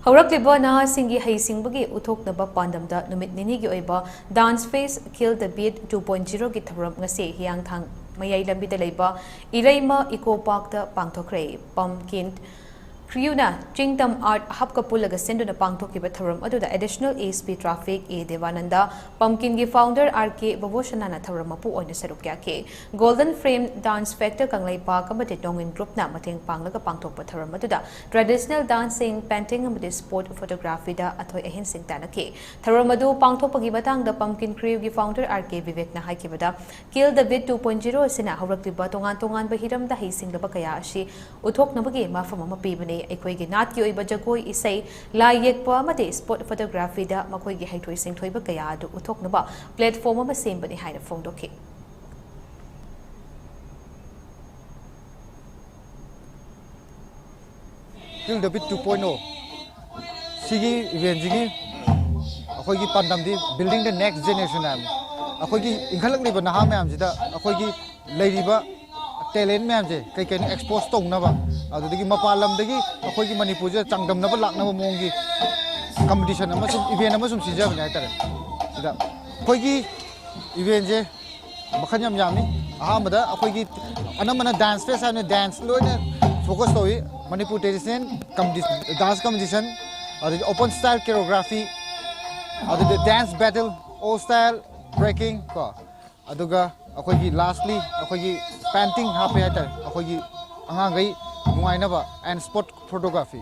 Hourakliba nahasingi singba uthoknaba pandam da numit ninigi oiba dance phase kill the beat 2.0 ki thouram ngasi Hiyangthang mayai lambi da leiba Ereima Echo Park da pangthokhare pumpkin Kriuna Chingtam Art Hapkapulaga Senduna Pangthokiba Thouram Aduda Additional ASP Traffic E Devananda Pumpkin Gi Founder RK Baboshanana Thouramapu Oina Sarukyake Golden Frame Dance Factor Kanglai Park Amati Dongin Group Na Mateng Panglaga Pangthokpa Thouram Aduda Traditional Dancing Painting Amati Sport Photography Da Athoi Enhancing Tanake Thouram Adu Pangthokpagi Batang da Pumpkin Crew Gi Founder RK Vivek Na Haikibada Kill the Beat 2.0 Sina Hourakliba Tongan Bahiram da Singba Kaya Ashi Uthoknabagi Mafama Pibane Equigi Natki Oiba Jagoi Isai La Yekpa Mate Sport Photography da Makoigi Haitoi Singtoiba Kaya do uthoknaba platform ama sembani haina phongdoki Kill the Beat 2.0 Sigi event jigi akoigi pandam di building the next generation am akoigi Hourakliba naha myam jida akoigi leiba talent myam je kai kai expose tongnaba adudagi mapalam dagi akoigi Manipur je changdamnaba laknaba mongi competition amasum event amasum sija bani haitare sida akoigi event je makhan yam yamni ahamada akoigi anamana dance face ane dance loina focus towi Manipur traditional dance competition open style choreography the dance battle all style breaking ko aduga akoigi lastly akoigi painting hape haitare akoigi angangai nuainaba and sport photography